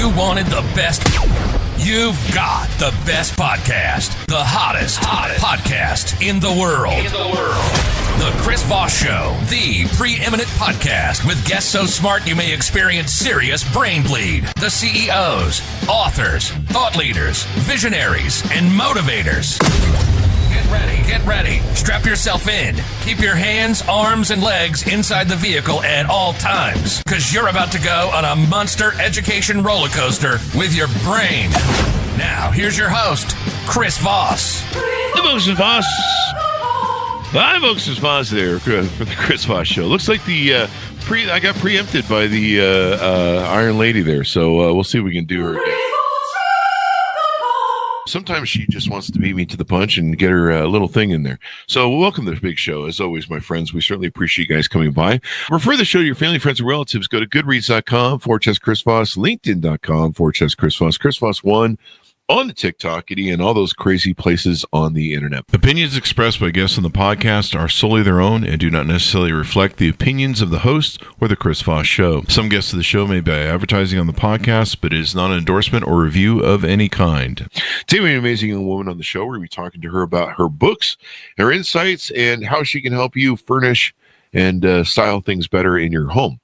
You wanted the best. You've got the best podcast. The hottest podcast in the world. The Chris Voss Show, the preeminent podcast with guests so smart you may experience serious brain bleed. The CEOs, authors, thought leaders, visionaries, and motivators. Get ready. Strap yourself in. Keep your hands, arms, and legs inside the vehicle at all times, because you're about to go on a monster education roller coaster with your brain. Now, here's your host, Chris Voss. Hey, folks, it's Voss. Hi, folks, it's Voss there for the Chris Voss Show. Looks like I got preempted by the Iron Lady there, so we'll see if we can do her again. Sometimes she just wants to beat me to the punch and get her little thing in there. So welcome to the big show. As always, my friends, we certainly appreciate you guys coming by. Refer the show to your family, friends, and relatives. Go to goodreads.com/Chris Voss, LinkedIn.com/Chris Voss, Chris Voss 1 on the TikTok and all those crazy places on the internet. Opinions expressed by guests on the podcast are solely their own and do not necessarily reflect the opinions of the host or the Chris Voss Show. Some guests of the show may be advertising on the podcast, but it is not an endorsement or review of any kind. Today we have an amazing young woman on the show. We're going to be talking to her about her books, her insights, and how she can help you furnish and style things better in your home.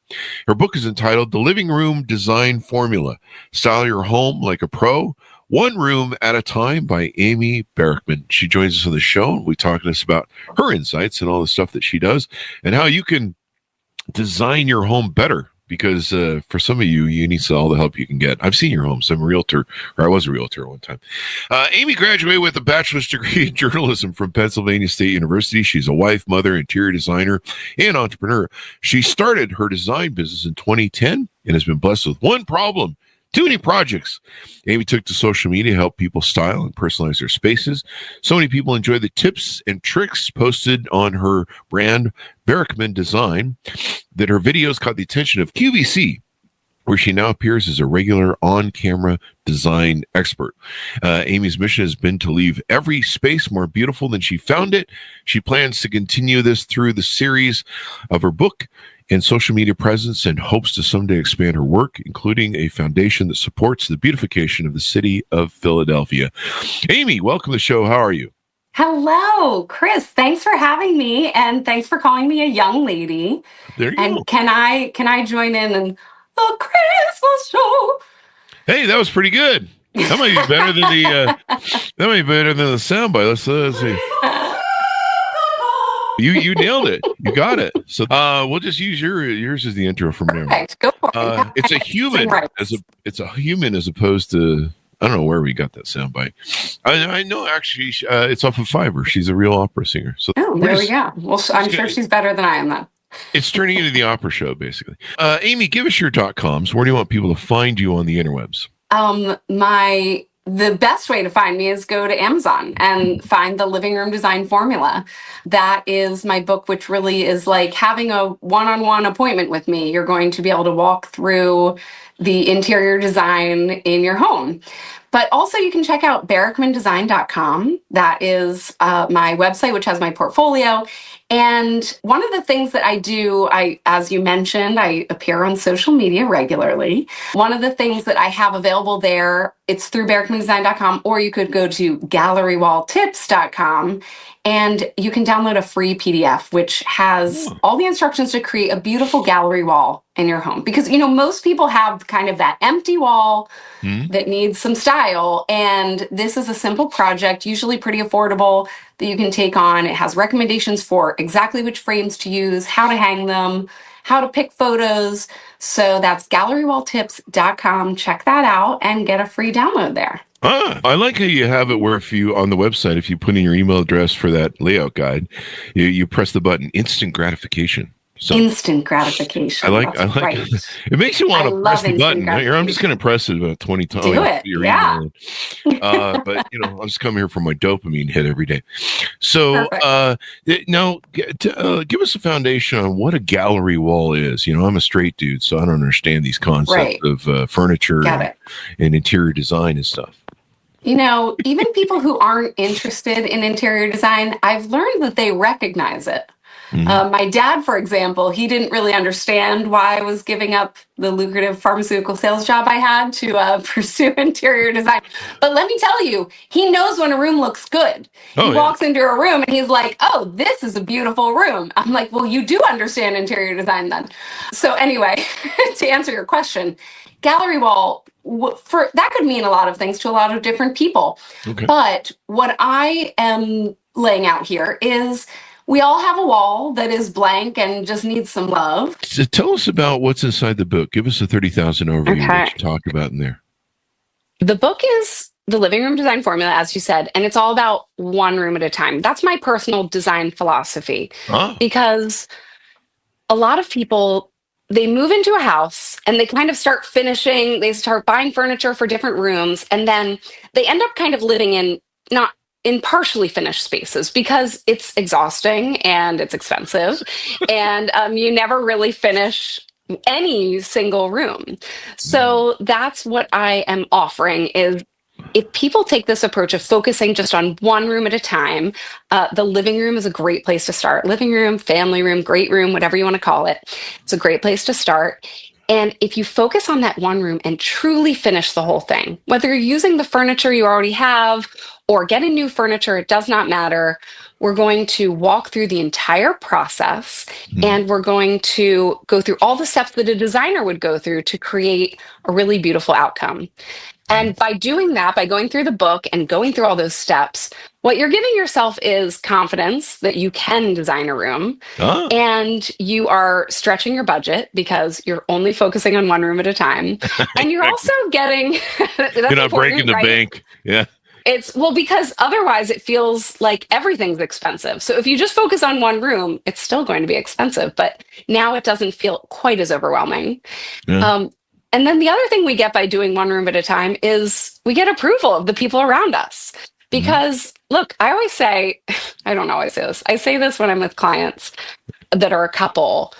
Her book is entitled The Living Room Design Formula. Style your home like a pro, one room at a time, by Amy Barrickman. She joins us on the show, and we talk to us about her insights and all the stuff that she does and how you can design your home better. Because for some of you, you need all the help you can get. I've seen your homes. I'm a realtor, or I was a realtor at one time. Amy graduated with a bachelor's degree in journalism from Pennsylvania State University. She's a wife, mother, interior designer, and entrepreneur. She started her design business in 2010 and has been blessed with one problem: too many projects. Amy took to social media to help people style and personalize their spaces. So many people enjoy the tips and tricks posted on her brand, Barrickman Design, that her videos caught the attention of QVC, where she now appears as a regular on-camera design expert. Amy's mission has been to leave every space more beautiful than she found it. She plans to continue this through the series of her book and social media presence, and hopes to someday expand her work, including a foundation that supports the beautification of the city of Philadelphia. Amy, welcome to the show. How are you? Hello, Chris. Thanks for having me, and thanks for calling me a young lady. There you and go. Can I join in the Christmas show? Hey, that was pretty good. That might be better than the soundbite. Let's see. You nailed it. You got it. So we'll just use yours as the intro from there. Perfect. Go for it. It's a human it's a human as opposed to, I don't know where we got that soundbite. I know actually it's off of Fiverr. She's a real opera singer. So there we go. Well, I'm sure she's better than I am then. It's turning into the opera show, basically. Amy, give us your .coms. Where do you want people to find you on the interwebs? The best way to find me is go to Amazon and find The Living Room Design Formula. That is my book, which really is like having a one-on-one appointment with me. You're going to be able to walk through the interior design in your home. But also you can check out barrickmandesign.com. That is my website, which has my portfolio. And one of the things that I do, as you mentioned, I appear on social media regularly. One of the things that I have available there, it's through barrickmandesign.com, or you could go to gallerywalltips.com and you can download a free PDF, which has all the instructions to create a beautiful gallery wall in your home. Because, most people have kind of that empty wall that needs some style. And this is a simple project, usually pretty affordable, that you can take on. It has recommendations for exactly which frames to use, how to hang them, how to pick photos. So that's gallerywalltips.com. Check that out and get a free download there. I like how you have it where if you, on the website, if you put in your email address for that layout guide, you press the button, instant gratification. So instant gratification. I like right. It makes you want to press the button. I'm just going to press it about 20 times. Do it. Yeah. But I'll just come here for my dopamine hit every day. So now give us a foundation on what a gallery wall is. I'm a straight dude, so I don't understand these concepts of furniture and interior design and stuff. Even people who aren't interested in interior design, I've learned that they recognize it. My dad, for example, he didn't really understand why I was giving up the lucrative pharmaceutical sales job I had to pursue interior design. But let me tell you, he knows when a room looks good. He walks into a room and he's like, oh, this is a beautiful room. I'm like, well, you do understand interior design then. So anyway, to answer your question, gallery wall, for that could mean a lot of things to a lot of different people. Okay. But what I am laying out here is we all have a wall that is blank and just needs some love. So tell us about what's inside the book. Give us a 30,000 overview that you talked about in there. The book is the living room design formula, as you said, and it's all about one room at a time. That's my personal design philosophy. Because a lot of people, they move into a house and they kind of start finishing, they start buying furniture for different rooms, and then they end up kind of living in partially finished spaces because it's exhausting and it's expensive and you never really finish any single room. So that's what I am offering is if people take this approach of focusing just on one room at a time, the living room is a great place to start. Living room, family room, great room, whatever you want to call it. It's a great place to start. And if you focus on that one room and truly finish the whole thing, whether you're using the furniture you already have or getting new furniture, it does not matter. We're going to walk through the entire process and we're going to go through all the steps that a designer would go through to create a really beautiful outcome. And by doing that, by going through the book and going through all those steps, what you're giving yourself is confidence that you can design a room and you are stretching your budget because you're only focusing on one room at a time. And you're also getting, you're not breaking the bank. Yeah. Because otherwise it feels like everything's expensive. So if you just focus on one room, it's still going to be expensive, but now it doesn't feel quite as overwhelming. Yeah. And then the other thing we get by doing one room at a time is we get approval of the people around us. Because look, I always say, I don't always say this. I say this when I'm with clients that are a couple.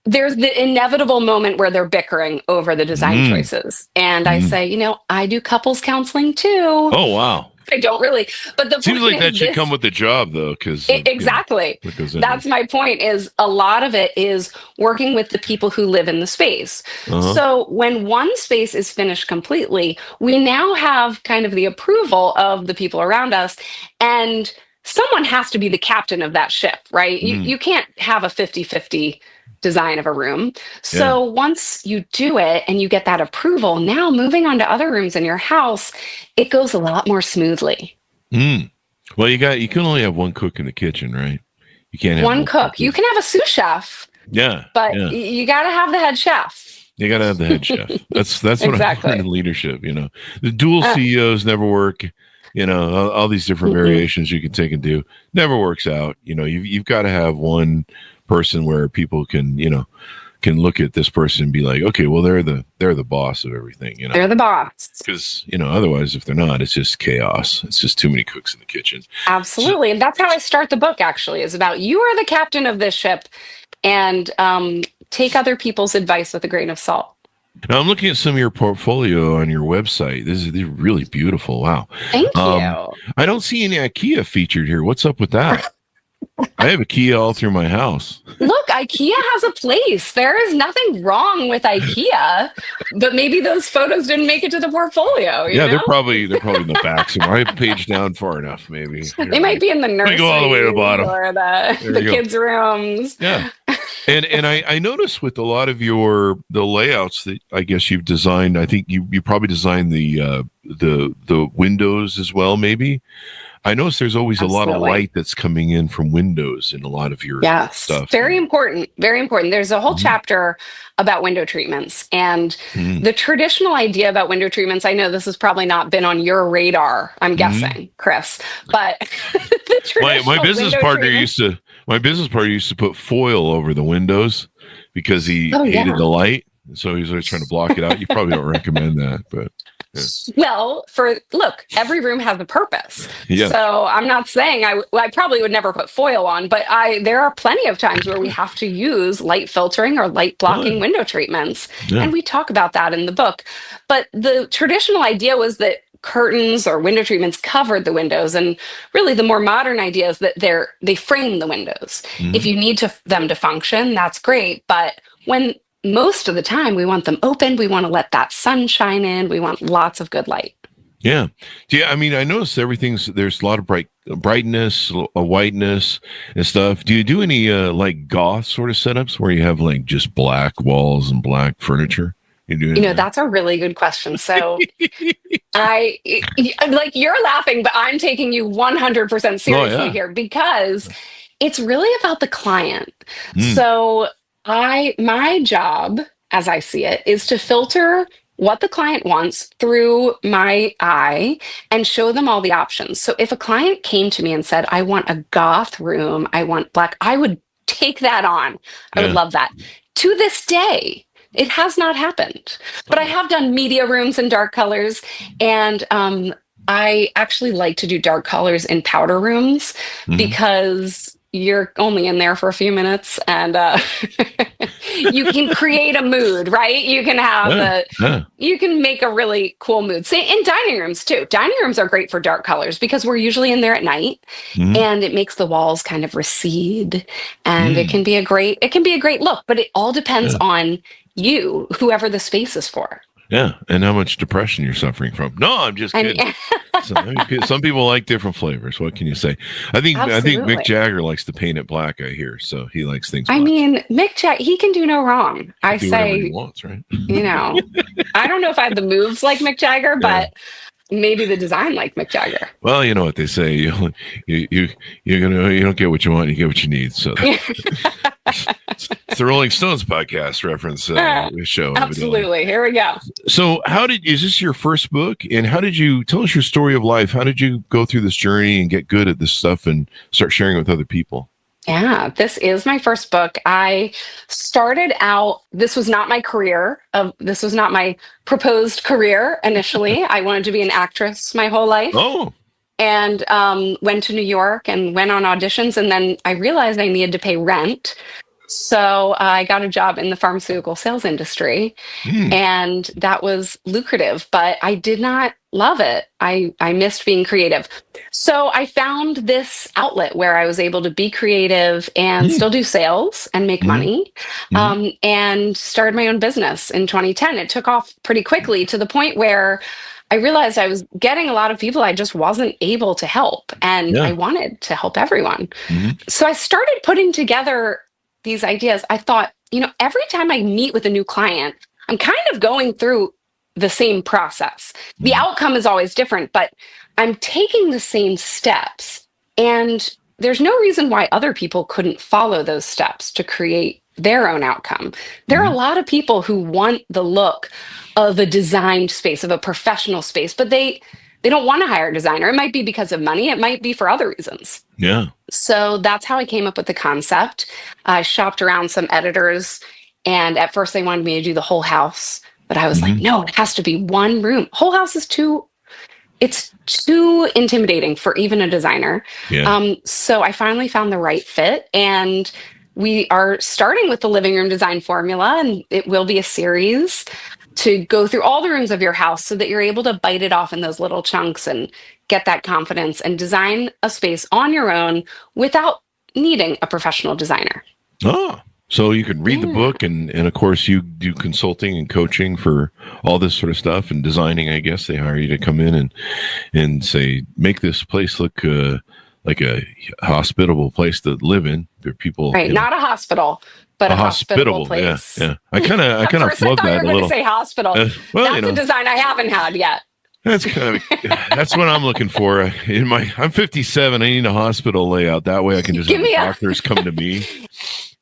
There's the inevitable moment where they're bickering over the design choices. And I say, I do couples counseling too. Oh, wow. I don't really, but the seems like that should come with the job, though, because exactly. That's my point. Is a lot of it is working with the people who live in the space. So when one space is finished completely, we now have kind of the approval of the people around us, and someone has to be the captain of that ship, right? You can't have a 50-50 design of a room. So once you do it and you get that approval, now moving on to other rooms in your house, it goes a lot more smoothly. Well, you can only have one cook in the kitchen, right? You can't have one cook. You can have a sous chef. Yeah. But you got to have the head chef. You got to have the head chef. That's what exactly. I learned in leadership, The dual CEOs never work. All these different variations you can take and do never works out. You've got to have one person where people can look at this person and be like, okay, well, they're the boss of everything. They're the boss. Because otherwise, if they're not, it's just chaos. It's just too many cooks in the kitchen. Absolutely. And that's how I start the book, actually, is about you are the captain of this ship, and take other people's advice with a grain of salt. Now, I'm looking at some of your portfolio on your website. These are really beautiful. Wow. Thank you. I don't see any IKEA featured here. What's up with that? I have IKEA all through my house. Look, IKEA has a place. There is nothing wrong with IKEA, but maybe those photos didn't make it to the portfolio. You know? They're probably in the back somewhere. I paged down far enough, maybe. They might be in the nursery. Go all the way to the bottom. Or the kids' rooms. Yeah. And I noticed with a lot of the layouts that I guess you've designed, I think you probably designed the windows as well, maybe. I notice there's always a lot of light that's coming in from windows in a lot of your stuff. Very important. Very important. There's a whole chapter about window treatments. And the traditional idea about window treatments, I know this has probably not been on your radar, I'm guessing, Chris, but my business partner used to put foil over the windows because he hated the light. So he's always trying to block it out. You probably don't recommend that, but well, every room has a purpose. Yeah. So I'm not saying I probably would never put foil on, but there are plenty of times where we have to use light filtering or light blocking window treatments. Yeah. And we talk about that in the book. But the traditional idea was that curtains or window treatments covered the windows. And really the more modern idea is that they frame the windows. If you need them to function, that's great. But when most of the time we want them open, we want to let that sun shine in. We want lots of good light. Yeah. Yeah. I mean, I noticed there's a lot of brightness, a whiteness and stuff. Do you do any like goth sort of setups where you have like just black walls and black furniture? That's a really good question. So you're laughing, but I'm taking you 100% seriously here because it's really about the client. So my job, as I see it, is to filter what the client wants through my eye and show them all the options. So if a client came to me and said, I want a goth room, I want black, I would take that on. I would love that. To this day, it has not happened. But I have done media rooms in dark colors, and I actually like to do dark colors in powder rooms because you're only in there for a few minutes and you can create a mood, right? You can have you can make a really cool mood. Say in dining rooms too. Dining rooms are great for dark colors because we're usually in there at night and it makes the walls kind of recede and it can be a great look, but it all depends on you, whoever the space is for. Yeah, and how much depression you're suffering from. No, I'm just kidding. Some people like different flavors. What can you say? I think Mick Jagger likes to paint it black, I hear. So he likes things black. I mean, Mick Jagger, he can do no wrong. I say he wants, right? I don't know if I have the moves like Mick Jagger, but maybe the design like Mick Jagger. Well, you know what they say. You don't get what you want, you get what you need. So it's the Rolling Stones podcast reference show. Absolutely. Here we go. So is this your first book? And how did you tell us your story of life? How did you go through this journey and get good at this stuff and start sharing with other people? Yeah, this is my first book. I started out, this was not my career. This was not my proposed career initially. I wanted to be an actress my whole life. Oh. And went to New York and went on auditions. And then I realized I needed to pay rent. So I got a job in the pharmaceutical sales industry. And that was lucrative, but I did not love it. I missed being creative. So I found this outlet where I was able to be creative and still do sales and make money, and started my own business in 2010. It took off pretty quickly to the point where I realized I was getting a lot of people I just wasn't able to help. And I wanted to help everyone. So I started putting together these ideas. I thought, every time I meet with a new client, I'm kind of going through the same process. The outcome is always different, but I'm taking the same steps. And there's no reason why other people couldn't follow those steps to create their own outcome. There are a lot of people who want the look of a designed space, of a professional space, but they don't want to hire a designer. It might be because of money. It might be for other reasons. Yeah. So that's how I came up with the concept. I shopped around some editors, and at first they wanted me to do the whole house, but I was like, no, it has to be one room. Whole house is too intimidating for even a designer. So I finally found the right fit, and we are starting with the living room design formula, and it will be a series to go through all the rooms of your house so that you're able to bite it off in those little chunks and get that confidence and design a space on your own without needing a professional designer. Oh, so you can read the book and of course you do consulting and coaching for all this sort of stuff and designing. I guess they hire you to come in and say, make this place look like a hospitable place to live in. There are people, right? Not a hospital, but a hospitable place. Yeah. I kind of flub that a little. Say hospital. That's a design I haven't had yet. That's that's what I'm looking for. I'm 57. I need a hospital layout. That way I can just have doctors come to me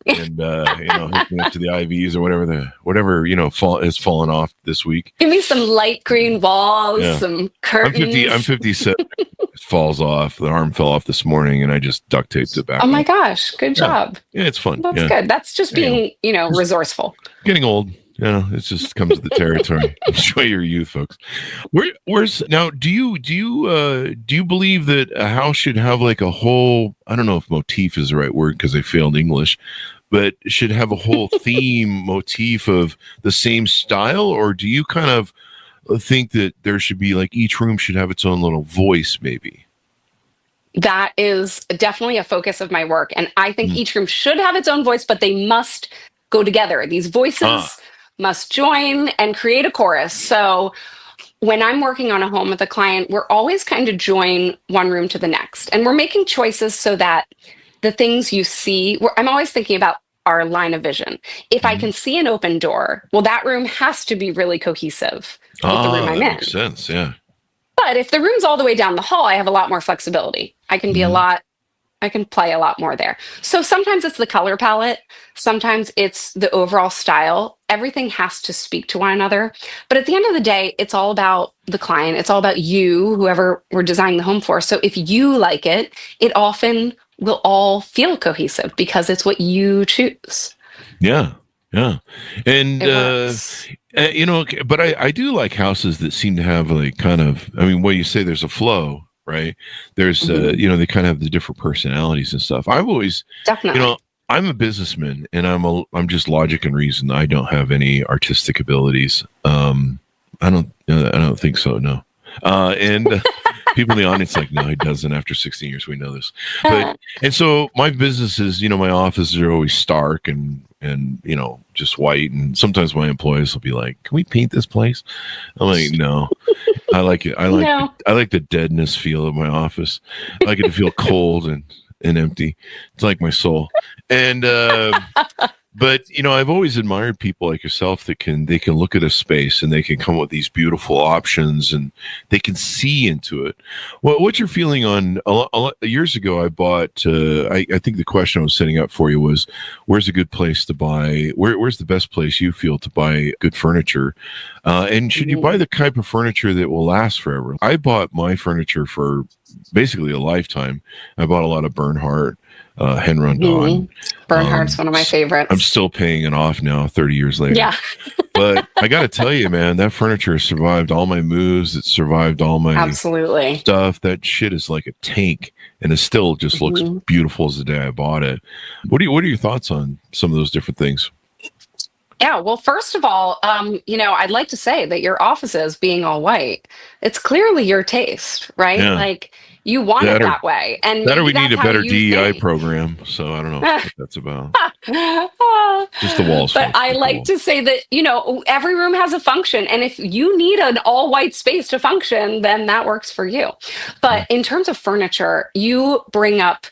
and hook me up to the IVs or whatever has fallen off this week. Give me some light green walls, some curtains. I'm 57. It falls off. The arm fell off this morning, and I just duct taped it back. Oh my gosh! Good job. Yeah, it's fun. That's good. That's just being resourceful. Getting old. It just comes with the territory. Enjoy your youth, folks. Where's now? Do you believe that a house should have like a whole? I don't know if motif is the right word because I failed English, but should have a whole theme motif of the same style, or do you kind of think that there should be like each room should have its own little voice, maybe. That is definitely a focus of my work. And I think each room should have its own voice, but they must go together. These voices must join and create a chorus. So when I'm working on a home with a client, we're always kind of join one room to the next. And we're making choices so that the things you see, I'm always thinking about our line of vision. If I can see an open door, well, that room has to be really cohesive with the room I'm in. Makes sense, yeah. But if the room's all the way down the hall, I have a lot more flexibility. I can be I can play a lot more there. So sometimes it's the color palette. Sometimes it's the overall style. Everything has to speak to one another. But at the end of the day, it's all about the client. It's all about you, whoever we're designing the home for. So if you like it, it often will all feel cohesive because it's what you choose. Yeah. Yeah. And, but I do like houses that seem to have like kind of, I mean, what you say, there's a flow, right? There's, they kind of have the different personalities and stuff. I've always, definitely, I'm a businessman and I'm just logic and reason. I don't have any artistic abilities. I don't think so. No. And people in the audience like, no, he doesn't. After 16 years, we know this. But and so my businesses, my offices are always stark and just white. And sometimes my employees will be like, "Can we paint this place?" I'm like, "No, I like it. I like the deadness feel of my office. I like it to feel cold and empty. It's like my soul." And but I've always admired people like yourself that they can look at a space and they can come up with these beautiful options and they can see into it. Well, what's your feeling on years ago? I bought. I think the question I was setting up for you was, where's a good place to buy? Where's the best place you feel to buy good furniture? And should you buy the type of furniture that will last forever? I bought my furniture for basically a lifetime. I bought a lot of Bernhardt. Henron. Bernhardt's one of my favorites. I'm still paying it off now 30 years later. Yeah. But I got to tell you, man, that furniture survived all my moves. It survived all my stuff. That shit is like a tank and it still just looks beautiful as the day I bought it. What are your thoughts on some of those different things? Yeah, well, first of all, I'd like to say that your offices being all white, it's clearly your taste, right? Yeah. Like you want it that way. And we need a better DEI program. So I don't know what that's about. Just the walls. But I like to say that, every room has a function. And if you need an all white space to function, then that works for you. But in terms of furniture, you bring up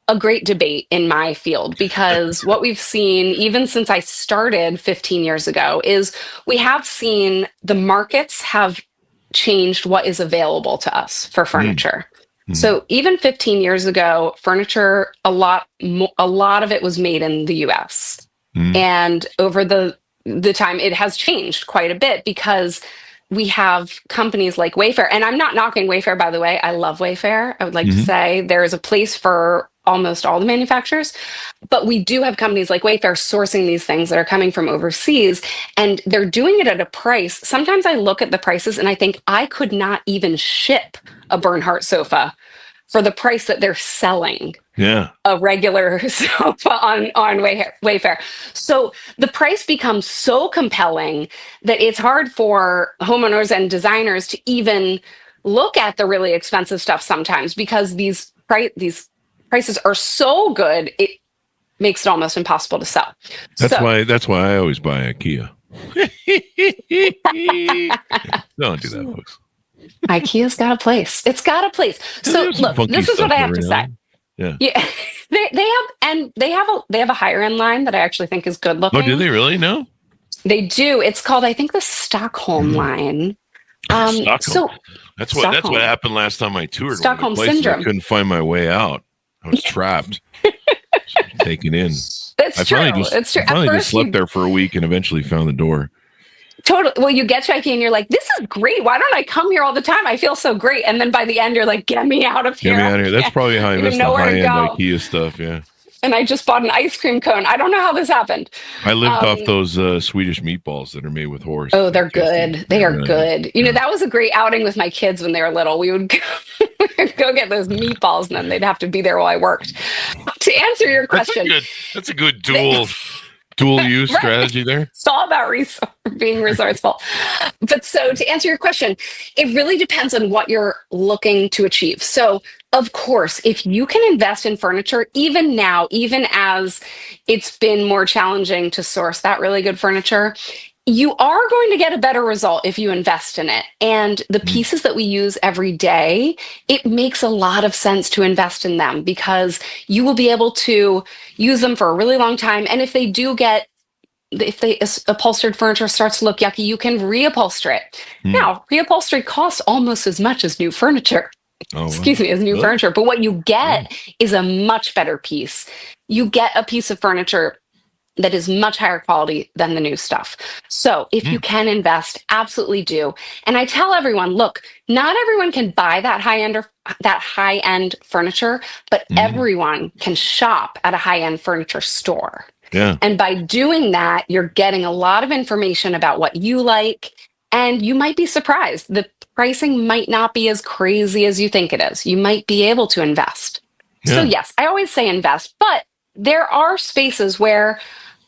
a great debate in my field, because what we've seen, even since I started 15 years ago, is we have seen the markets have changed what is available to us for furniture. So even 15 years ago, furniture, a lot of it was made in the US. And over the time, it has changed quite a bit because we have companies like Wayfair. And I'm not knocking Wayfair, by the way. I love Wayfair. I would like to say there is a place for almost all the manufacturers. But we do have companies like Wayfair sourcing these things that are coming from overseas. And they're doing it at a price. Sometimes I look at the prices and I think I could not even ship a Bernhardt sofa for the price that they're selling a regular sofa on Wayfair. So the price becomes so compelling that it's hard for homeowners and designers to even look at the really expensive stuff sometimes, because these prices are so good, it makes it almost impossible to sell. That's why I always buy IKEA. Don't do that, folks. IKEA's got a place. It's got a place. So look, this is what I have to say. Yeah. They have a higher end line that I actually think is good looking. Oh, do they really? No? They do. It's called, I think, the Stockholm line. Stockholm. So that's what happened last time I toured. Stockholm syndrome. I couldn't find my way out. I was trapped. Taken in. It's true. It's true. I finally just slept there for a week and eventually found the door. Totally. Well, you get to IKEA and you're like, this is great. Why don't I come here all the time? I feel so great. And then by the end, you're like, get me out of here. Get me out of here. That's probably how I missed the high-end IKEA stuff. Yeah. And I just bought an ice cream cone. I don't know how this happened. I lived off those Swedish meatballs that are made with horse. Oh, they're good. They are good. That was a great outing with my kids when they were little. We would go get those meatballs and then they'd have to be there while I worked. To answer your question. That's a good dual Dual use strategy there. It's all about being resourceful. But so to answer your question, it really depends on what you're looking to achieve. So, of course, if you can invest in furniture, even now, even as it's been more challenging to source that really good furniture, you are going to get a better result if you invest in it. And the pieces that we use every day, it makes a lot of sense to invest in them because you will be able to use them for a really long time. And if the upholstered furniture starts to look yucky, you can reupholster it. Now, reupholstery costs almost as much as new furniture. Excuse me, as new furniture. But what you get is a much better piece. You get a piece of furniture that is much higher quality than the new stuff. So if you can invest, absolutely do. And I tell everyone, look, not everyone can buy that high-end furniture, but everyone can shop at a high-end furniture store. Yeah. And by doing that, you're getting a lot of information about what you like, and you might be surprised. The pricing might not be as crazy as you think it is. You might be able to invest. Yeah. So yes, I always say invest, but there are spaces where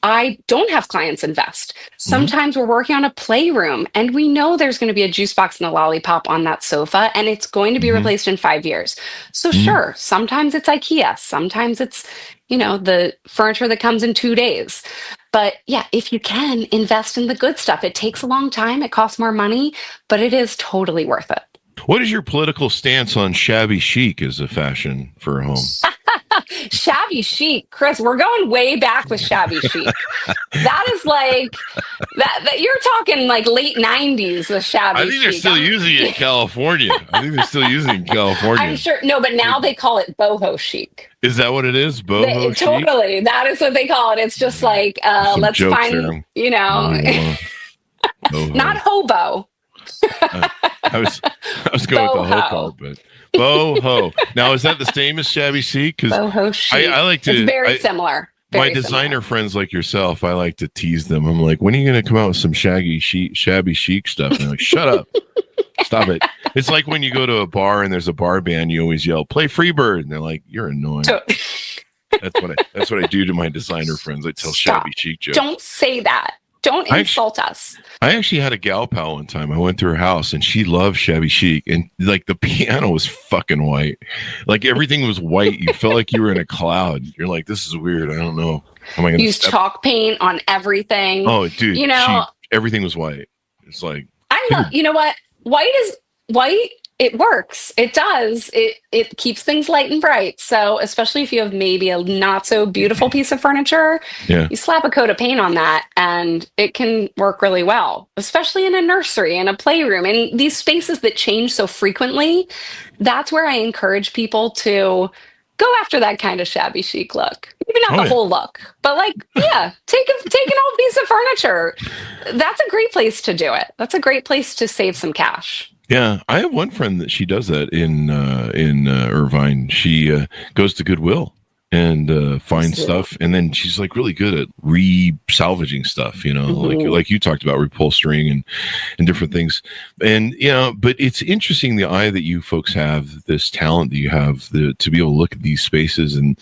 I don't have clients invest. Sometimes we're working on a playroom and we know there's going to be a juice box and a lollipop on that sofa and it's going to be replaced in 5 years. So sure, sometimes it's IKEA. Sometimes it's, the furniture that comes in 2 days. But yeah, if you can invest in the good stuff, it takes a long time. It costs more money, but it is totally worth it. What is your political stance on shabby chic as a fashion for a home? Shabby chic, Chris, we're going way back with shabby chic. That is like that you're talking like late 90s with shabby chic. I think they're still using it in California. I'm sure. No, but now they call it boho chic. Is that what it is? Boho chic? Totally. That is what they call it. It's just like, let's find, not hobo. I was going with the ho part, but boho. Now, is that the same as shabby chic? Boho chic. I like to. It's very similar. My designer friends like yourself, I like to tease them. I'm like, when are you going to come out with some shabby chic stuff? And they're like, shut up. Stop it. It's like when you go to a bar and there's a bar band, you always yell, play Freebird. And they're like, you're annoying. That's what I do to my designer friends. I tell shabby chic jokes. Don't say that. Don't insult us. I actually had a gal pal one time. I went to her house and she loved shabby chic. And like the piano was fucking white. Like everything was white. You felt like you were in a cloud. You're like, this is weird. I don't know. Am I going to use chalk paint on everything? Oh, dude. Everything was white. It's like, you know what? White. It works. It does. It keeps things light and bright. So especially if you have maybe a not so beautiful piece of furniture, you slap a coat of paint on that and it can work really well, especially in a nursery and a playroom and these spaces that change so frequently. That's where I encourage people to go after that kind of shabby chic look. Maybe not the whole look, but take an old piece of furniture. That's a great place to do it. That's a great place to save some cash. Yeah, I have one friend that she does that in Irvine. She goes to Goodwill and finds stuff, and then she's like really good at salvaging stuff. Like you talked about reupholstering and different things. And but it's interesting the eye that you folks have, this talent that you have to be able to look at these spaces and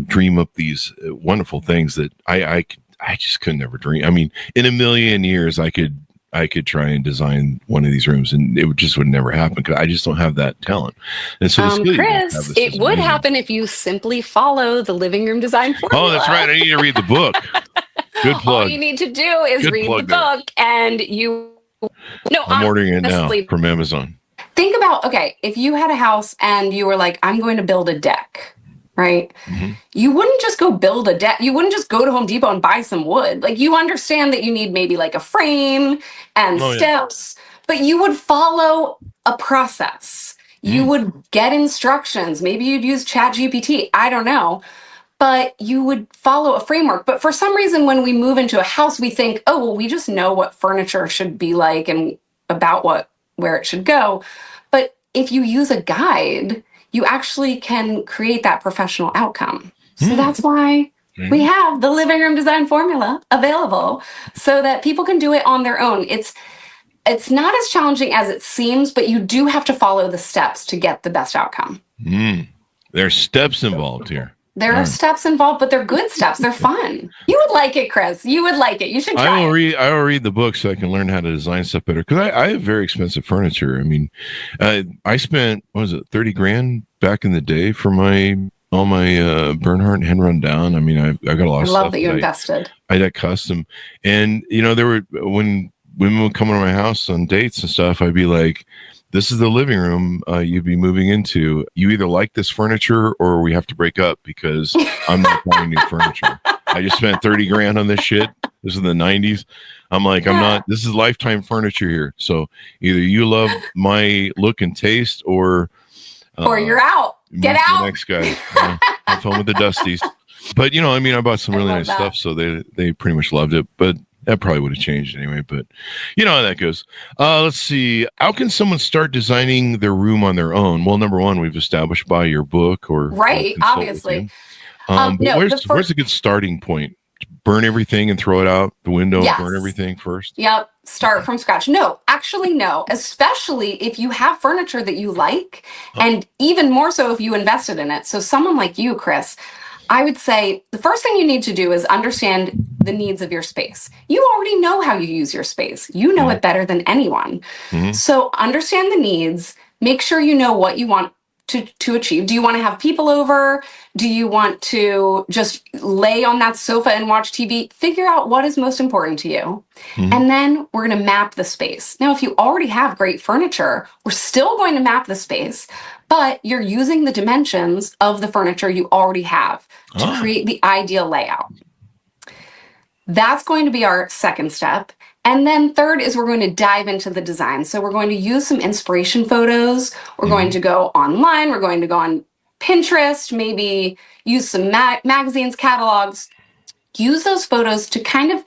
dream up these wonderful things that I just could never dream. I mean, in a million years, I could try and design one of these rooms and it would never happen because I just don't have that talent. And so Chris, it would happen if you simply follow the living room design formula. Oh, that's right. I need to read the book. Good plug. All you need to do is read the book and I'm ordering it now from Amazon. Think about, if you had a house and you were like, I'm going to build a deck. Right? Mm-hmm. You wouldn't just go build a deck. You wouldn't just go to Home Depot and buy some wood. Like you understand that you need maybe like a frame and steps, but you would follow a process. You would get instructions. Maybe you'd use ChatGPT. I don't know. But you would follow a framework. But for some reason, when we move into a house, we think, we just know what furniture should be like and about where it should go. But if you use a guide, you actually can create that professional outcome. So that's why we have the living room design formula available so that people can do it on their own. It's not as challenging as it seems, but you do have to follow the steps to get the best outcome. There's steps involved here. There are steps involved, but they're good steps. They're fun. You would like it, Chris. You would like it. You should try it. I will read the book so I can learn how to design stuff better. Because I have very expensive furniture. I mean, I spent, what was it, 30 grand back in the day for all my Bernhardt hand run down. I mean, I got a lot of stuff. I love that you invested. I had custom. And, there were, when women would come to my house on dates and stuff, I'd be like, this is the living room you'd be moving into. You either like this furniture or we have to break up because I'm not buying new furniture. I just spent 30 grand on this shit. This is the 90s. I'm like, I'm not, this is lifetime furniture here. So either you love my look and taste or you're out. Get out. The next guy. Have fun with the Dusties. But, I mean, I bought some really nice stuff. So they pretty much loved it. But that probably would have changed anyway, but you know how that goes. Let's see. How can someone start designing their room on their own? Well, number one, we've established by your book or obviously. Where's a good starting point? Burn everything and throw it out the window. Yes. Burn everything first. Yep. Start from scratch. No, actually, no. Especially if you have furniture that you like, and even more so if you invested in it. So someone like you, Chris, I would say the first thing you need to do is understand the needs of your space. You already know how you use your space. You know it better than anyone. Mm-hmm. So understand the needs. Make sure you know what you want to achieve. Do you want to have people over? Do you want to just lay on that sofa and watch TV? Figure out what is most important to you. Mm-hmm. And then we're going to map the space. Now, if you already have great furniture, we're still going to map the space, but you're using the dimensions of the furniture you already have to create the ideal layout. That's going to be our second step. And then third is we're going to dive into the design. So we're going to use some inspiration photos. We're going to go online. We're going to go on Pinterest, maybe use some magazines, catalogs. Use those photos to kind of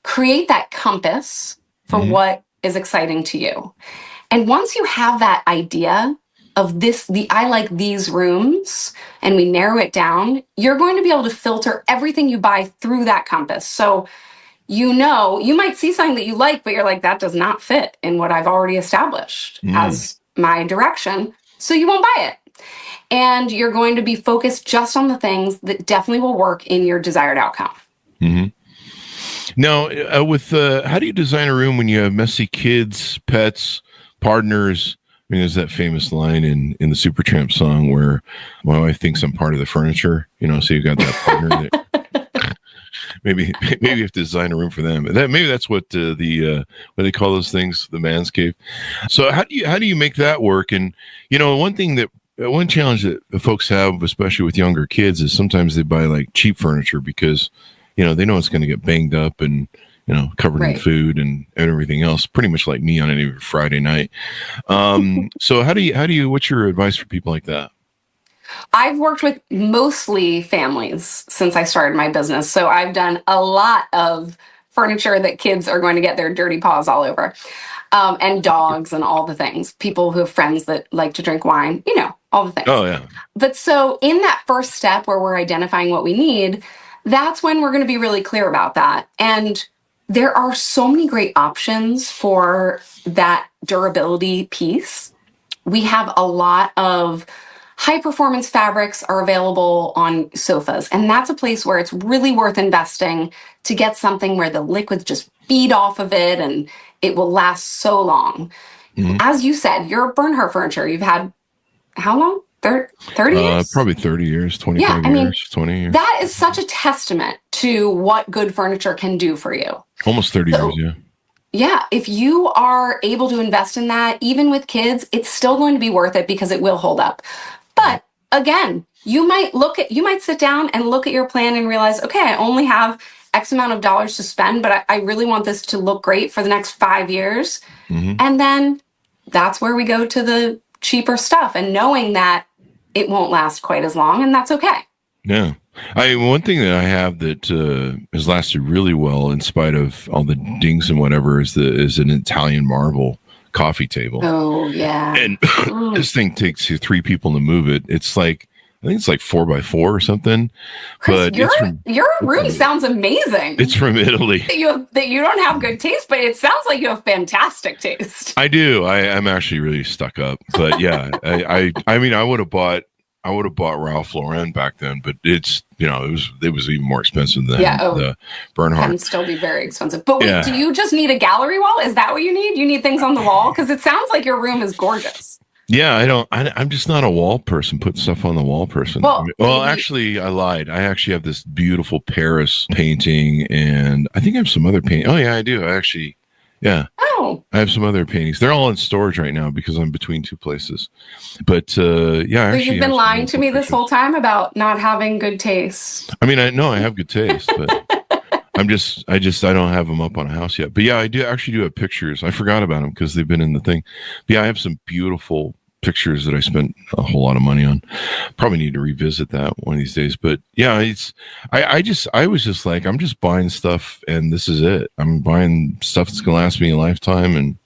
create that compass for what is exciting to you. And once you have that idea of I like these rooms, and we narrow it down, you're going to be able to filter everything you buy through that compass. So you might see something that you like, but you're like, that does not fit in what I've already established as my direction. So you won't buy it. And you're going to be focused just on the things that definitely will work in your desired outcome. Mm-hmm. Now, how do you design a room when you have messy kids, pets, partners? I mean, there's that famous line in the Supertramp song where my wife thinks I'm part of the furniture, so you've got that partner that maybe you have to design a room for them. Maybe that's what what they call those things, the man's cave. So how do you make that work? And one challenge that folks have, especially with younger kids, is sometimes they buy like cheap furniture because they know it's going to get banged up and covered in food and everything else. Pretty much like me on any Friday night. So what's your advice for people like that? I've worked with mostly families since I started my business. So I've done a lot of furniture that kids are going to get their dirty paws all over, and dogs and all the things. People who have friends that like to drink wine, all the things. Oh, yeah. But so in that first step where we're identifying what we need, that's when we're going to be really clear about that. And there are so many great options for that durability piece. We have a lot of high performance fabrics are available on sofas. And that's a place where it's really worth investing to get something where the liquids just feed off of it and it will last so long. Mm-hmm. As you said, your Bernhardt furniture, you've had how long? 30 years? Probably 30 years, 25 years, 20 years. That is such a testament to what good furniture can do for you. Almost 30 years, yeah. Yeah, if you are able to invest in that, even with kids, it's still going to be worth it because it will hold up. But again, you might sit down and look at your plan and realize, okay, I only have X amount of dollars to spend, but I really want this to look great for the next 5 years. Mm-hmm. And then that's where we go to the cheaper stuff and knowing that it won't last quite as long, and that's okay. Yeah. One thing that I have that has lasted really well in spite of all the dings and whatever is an Italian marble coffee table. Oh, yeah. And this thing takes you 3 people to move it. It's like, I think it's like 4x4 or something. Chris, but your room sounds amazing. It's from Italy. That you don't have good taste, but it sounds like you have fantastic taste. I do. I'm actually really stuck up. But yeah, I mean, I would have bought I would have bought Ralph Lauren back then, but it's, it was even more expensive than the Bernhardt. Can still be very expensive. But wait, Yeah. do you just need a gallery wall? Is that what you need? You need things on the wall? Because it sounds like your room is gorgeous. Yeah, I'm just not a wall person, put stuff on the wall person. Well, actually, I lied. I actually have this beautiful Paris painting, and I think I have some other painting. Oh, yeah, I do. I have some other paintings. They're all in storage right now because I'm between two places. But So you've been lying to me this whole time about not having good taste. I mean, I know I have good taste, but I don't have them up on a house yet. But yeah, I do have pictures. I forgot about them because they've been in the thing. But yeah, I have some beautiful pictures that I spent a whole lot of money on. Probably need to revisit that one of these days. But yeah, I was just like, I'm just buying stuff and this is it. I'm buying stuff that's going to last me a lifetime. And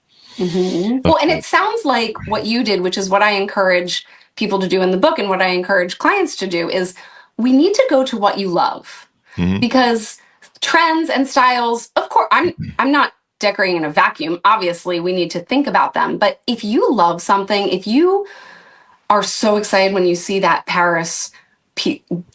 well, and it sounds like what you did, which is what I encourage people to do in the book and what I encourage clients to do, is we need to go to what you love because trends and styles, of course, I'm not decorating in a vacuum. Obviously, we need to think about them. But if you love something, if you are so excited when you see that Paris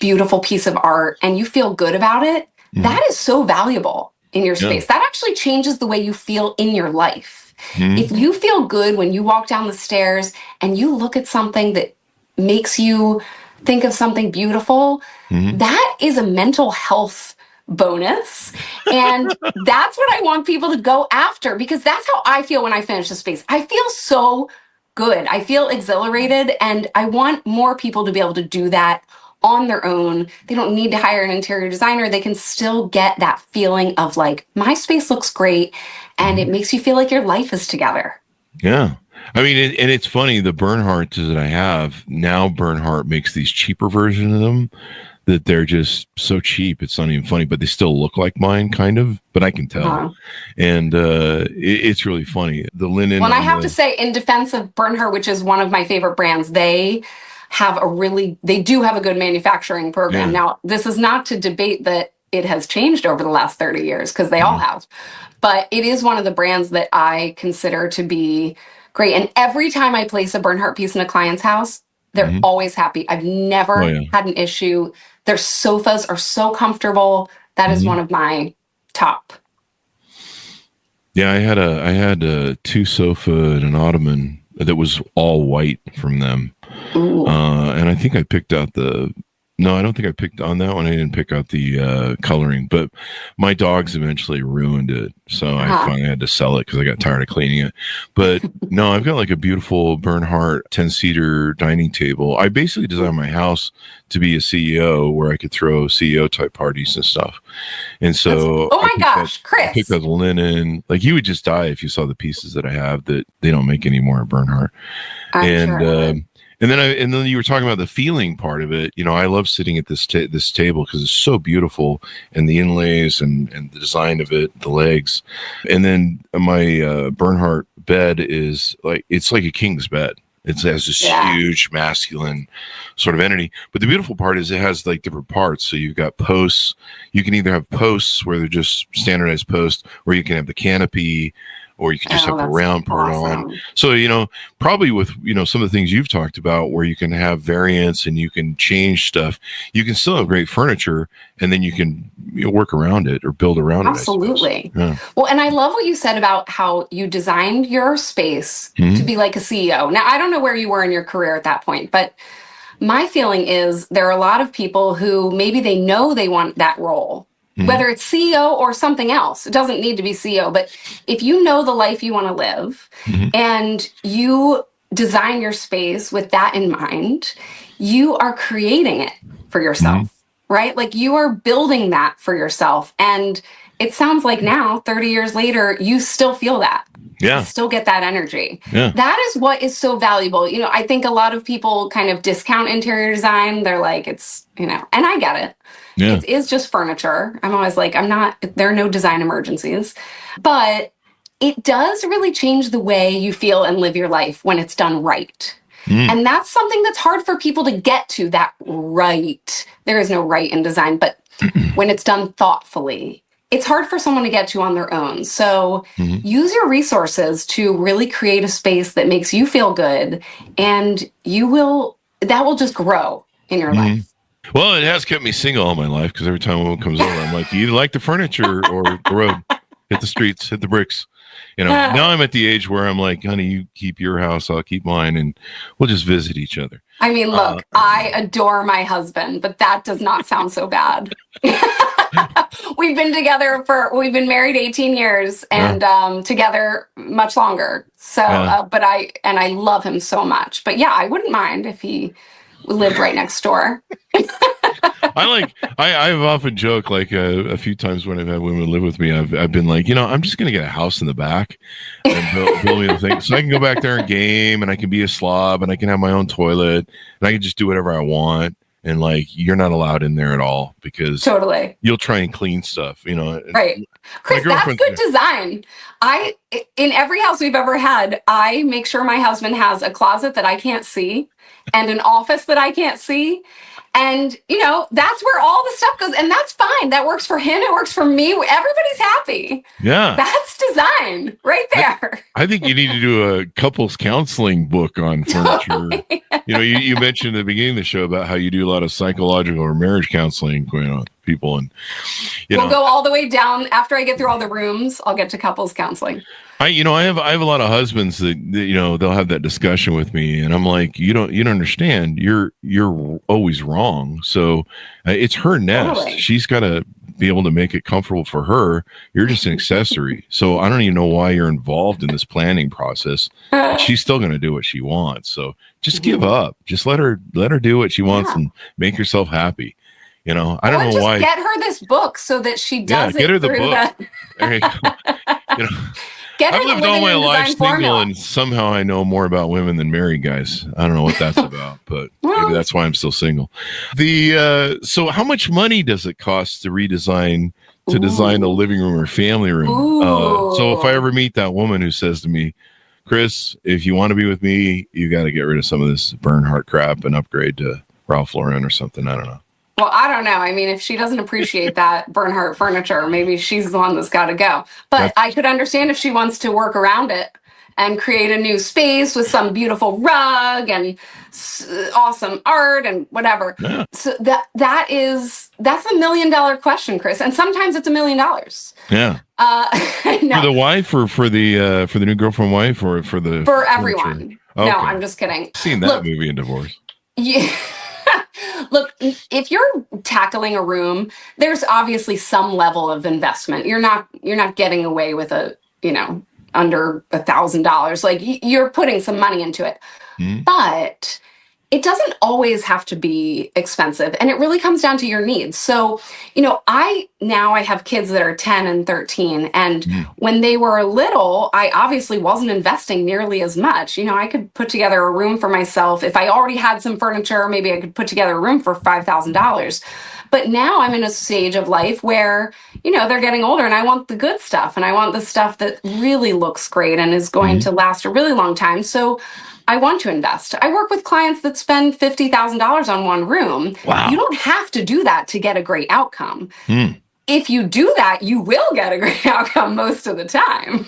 beautiful piece of art and you feel good about it, that is so valuable in your space. That actually changes the way you feel in your life. If you feel good when you walk down the stairs and you look at something that makes you think of something beautiful, that is a mental health bonus. And that's what I want people to go after, because that's how I feel when I finish a space. I feel so good. I feel exhilarated, and I want more people to be able to do that on their own. They don't need to hire an interior designer. They can still get that feeling of like, my space looks great, and it makes you feel like your life is together. Yeah. I mean, and it's funny, the Bernhardts that I have now, Bernhardt makes these cheaper versions of them that they're just so cheap. It's not even funny, but they still look like mine, kind of, but I can tell. And it's really funny. The linen. Well, I have to say, in defense of Bernhardt, which is one of my favorite brands, they do have a good manufacturing program. Now, this is not to debate that it has changed over the last 30 years, because they all have. But it is one of the brands that I consider to be great. And every time I place a Bernhardt piece in a client's house, they're always happy. I've never had an issue. Their sofas are so comfortable. That is one of my top. Yeah, I had a two sofa and an ottoman that was all white from them. And I think I picked out no, I don't think I picked on that one. I didn't pick out the coloring, but my dogs eventually ruined it. So I finally had to sell it because I got tired of cleaning it. But no, I've got like a beautiful Bernhardt 10-seater dining table. I basically designed my house to be a CEO where I could throw CEO type parties and stuff. And so, oh my gosh, Chris, I picked out linen. Like, you would just die if you saw the pieces that I have that they don't make anymore at Bernhardt. And then you were talking about the feeling part of it. I love sitting at this table because it's so beautiful, and the inlays and the design of it, the legs. And then my Bernhardt bed is it's like a king's bed. It has this huge masculine sort of entity. But the beautiful part is it has like different parts. So you've got posts. You can either have posts where they're just standardized posts, or you can have the canopy, or you can just have the round part on. So, probably with, some of the things you've talked about where you can have variants and you can change stuff, you can still have great furniture, and then you can work around it or build around it. Absolutely. Well, and I love what you said about how you designed your space to be like a CEO. Now, I don't know where you were in your career at that point, but my feeling is there are a lot of people who maybe they know they want that role. Whether it's CEO or something else, it doesn't need to be CEO. But if you know the life you want to live and you design your space with that in mind, you are creating it for yourself, right? Like, you are building that for yourself. And it sounds like now, 30 years later, you still feel that. You still get that energy. That is what is so valuable. I think a lot of people kind of discount interior design. They're like, it's, and I get it. It is just furniture. I'm always like, there are no design emergencies. But it does really change the way you feel and live your life when it's done right. And that's something that's hard for people to get to, that right. There is no right in design, but when it's done thoughtfully, it's hard for someone to get to on their own. So use your resources to really create a space that makes you feel good, and you will that will just grow in your Mm-hmm. life. Well, it has kept me single all my life because every time a woman comes over, I'm like, you either like the furniture or the road. Hit the streets, hit the bricks. Now I'm at the age where I'm like, honey, you keep your house, I'll keep mine, and we'll just visit each other. I mean, look, I adore my husband, but that does not sound so bad. We've been married 18 years and together much longer. So, but I love him so much. But yeah, I wouldn't mind if he lived right next door. I've often joked, like a few times when I've had women live with me, I've been like, I'm just going to get a house in the back and build me the thing so I can go back there and game and I can be a slob and I can have my own toilet and I can just do whatever I want. And like, you're not allowed in there at all because totally you'll try and clean stuff, Right. Chris, that's good design. In every house we've ever had, I make sure my husband has a closet that I can't see and an office that I can't see. And, that's where all the stuff goes. And that's fine. That works for him. It works for me. Everybody's happy. Yeah. That's design right there. I think you need to do a couples counseling book on furniture. You mentioned at the beginning of the show about how you do a lot of psychological or marriage counseling going on with people. And, we'll go all the way down. After I get through all the rooms, I'll get to couples counseling. I have a lot of husbands that they'll have that discussion with me, and I'm like, you don't understand. You're always wrong. So it's her nest. Totally. She's got to be able to make it comfortable for her. You're just an accessory. So I don't even know why you're involved in this planning process. She's still going to do what she wants. So just give up. Just let her do what she wants and make herself happy. I don't know why. Get her this book so that she does get her the book. There you go. I've lived all my life single, and somehow I know more about women than married guys. I don't know what that's about, but maybe that's why I'm still single. So how much money does it cost to design the living room or family room? So if I ever meet that woman who says to me, Chris, if you want to be with me, you got to get rid of some of this Bernhardt crap and upgrade to Ralph Lauren or something. I don't know. Well, I don't know. I mean, if she doesn't appreciate that Bernhardt furniture, maybe she's the one that's got to go. But I could understand if she wants to work around it and create a new space with some beautiful rug and awesome art and whatever. Yeah. So that's a $1 million question, Chris. And sometimes it's $1 million. Yeah. No. For the wife or for the new girlfriend wife or for everyone. Okay. No, I'm just kidding. I've seen that movie in Divorce. Yeah. Look, if you're tackling a room, there's obviously some level of investment. You're not getting away with under $1,000. Like you're putting some money into it, but it doesn't always have to be expensive, and it really comes down to your needs. So, I have kids that are 10 and 13, and when they were little, I obviously wasn't investing nearly as much. I could put together a room for myself. If I already had some furniture, maybe I could put together a room for $5,000. But now I'm in a stage of life where, they're getting older and I want the good stuff and I want the stuff that really looks great and is going to last a really long time. So I want to invest. I work with clients that spend $50,000 on one room. Wow. You don't have to do that to get a great outcome. If you do that, you will get a great outcome most of the time.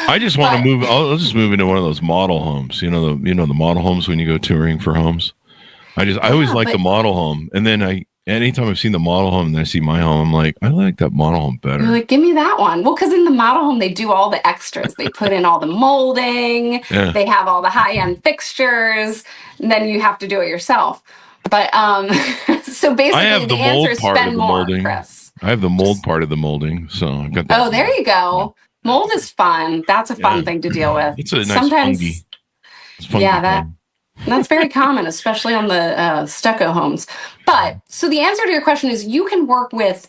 I just want to move. I'll just move into one of those model homes. The model homes when you go touring for homes. I always like the model home, and then anytime I've seen the model home and I see my home, I'm like, I like that model home better. You're like, give me that one. Well, because in the model home, they do all the extras. They put in all the molding. Yeah. They have all the high-end fixtures. And then you have to do it yourself. But so basically, I have the answer mold is part spend of the more, molding. Chris. I have the mold part of the molding, so I've got that. Oh, there you go. Mold is fun. That's a fun thing to deal with. It's a nice fungi. It's fungi. Yeah, that's very common, especially on the stucco homes. But so the answer to your question is you can work with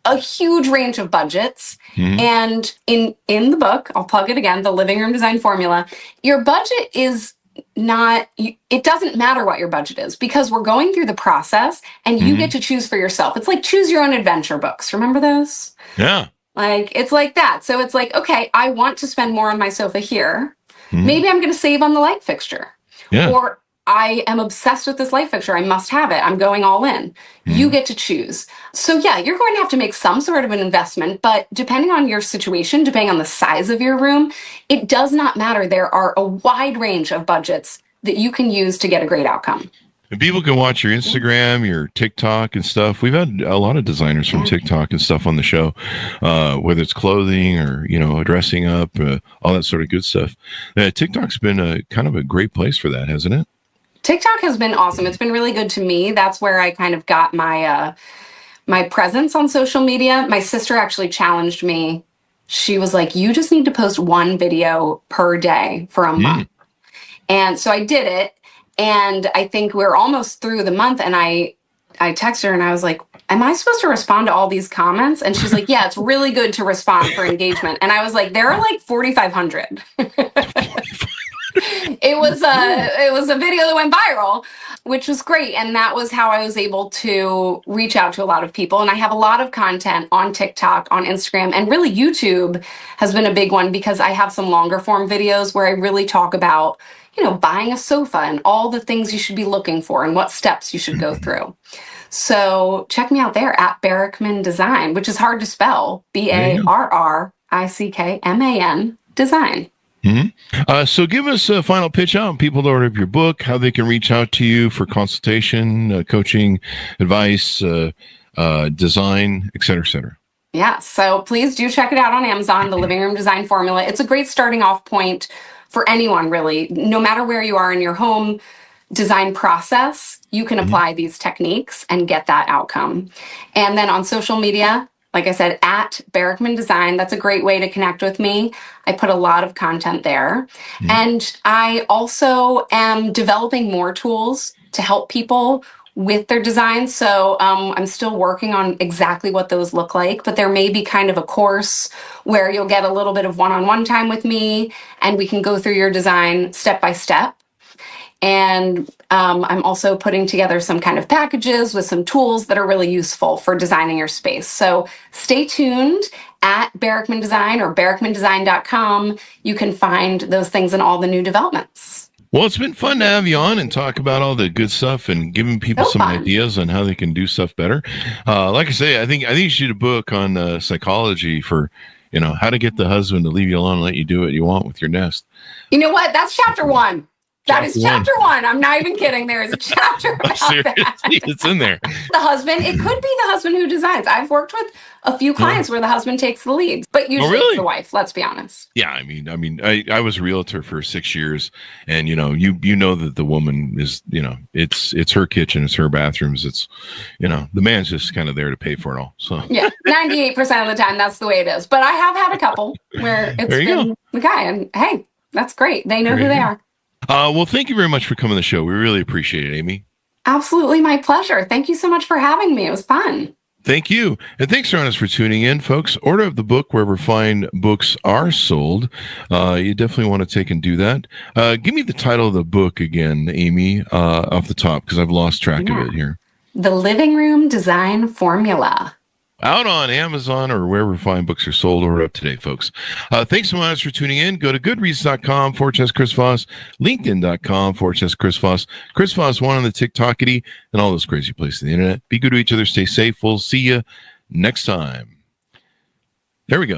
a huge range of budgets. And in the book, I'll plug it again, The Living Room Design Formula, your budget is not, it doesn't matter what your budget is because we're going through the process and you get to choose for yourself. It's like choose your own adventure books. Remember those? Yeah. Like, it's like that. So it's like, okay, I want to spend more on my sofa here. Maybe I'm going to save on the light fixture. Yeah. Or I am obsessed with this light fixture. I must have it. I'm going all in. You get to choose. So yeah, you're going to have to make some sort of an investment, but depending on your situation, depending on the size of your room, it does not matter. There are a wide range of budgets that you can use to get a great outcome. And people can watch your Instagram, your TikTok and stuff. We've had a lot of designers from TikTok and stuff on the show, whether it's clothing or, dressing up, all that sort of good stuff. TikTok's been a kind of a great place for that, hasn't it? TikTok has been awesome. It's been really good to me. That's where I kind of got my my presence on social media. My sister actually challenged me. She was like, you just need to post one video per day for a month. And so I did it. And I think we're almost through the month. And I texted her and I was like, am I supposed to respond to all these comments? And she's like, yeah, it's really good to respond for engagement. And I was like, there are like 4,500. It was a video that went viral, which was great. And that was how I was able to reach out to a lot of people. And I have a lot of content on TikTok, on Instagram, and really YouTube has been a big one because I have some longer form videos where I really talk about, buying a sofa and all the things you should be looking for and what steps you should go through. So check me out there at Barrickman Design, which is hard to spell, Barrickman Design. So give us a final pitch out, people to order your book, how they can reach out to you for consultation, coaching, advice, design, et cetera, et cetera. Yeah, so please do check it out on Amazon, The Living Room Design Formula. It's a great starting off point for anyone, really. No matter where you are in your home design process, you can apply these techniques and get that outcome. And then on social media, like I said, at Barrickman Design, that's a great way to connect with me. I put a lot of content there. And I also am developing more tools to help people with their designs. So I'm still working on exactly what those look like, but there may be kind of a course where you'll get a little bit of one-on-one time with me and we can go through your design step by step. And I'm also putting together some kind of packages with some tools that are really useful for designing your space. So stay tuned at Barrickman Design or barrickmandesign.com. You can find those things and all the new developments. Well, it's been fun to have you on and talk about all the good stuff and giving people some ideas on how they can do stuff better. Like I say, I think you should do a book on psychology for, how to get the husband to leave you alone and let you do what you want with your nest. You know what? That's chapter 1. That is chapter 1. I'm not even kidding. There is a chapter about that. It's in there. The husband, it could be the husband who designs. I've worked with a few clients where the husband takes the lead, but usually it's the wife, let's be honest. Yeah, I mean, I was a realtor for 6 years and, you know that the woman is, it's her kitchen, it's her bathrooms. It's, the man's just kind of there to pay for it all. So yeah, 98% of the time, that's the way it is. But I have had a couple where it's been the guy and hey, that's great. They know who they are. Well, thank you very much for coming to the show. We really appreciate it, Amy. Absolutely. My pleasure. Thank you so much for having me. It was fun. Thank you. And thanks, Ernest, for tuning in, folks. Order of the book wherever fine books are sold. You definitely want to take and do that. Give me the title of the book again, Amy, off the top, because I've lost track of it here. The Living Room Design Formula. Out on Amazon or wherever fine books are sold. Order up today, folks. Thanks so much for tuning in. Go to goodreads.com/Chris Voss, linkedin.com/Chris Voss, Chris Voss 1 on the TikTokity, and all those crazy places on the internet. Be good to each other. Stay safe. We'll see you next time. There we go.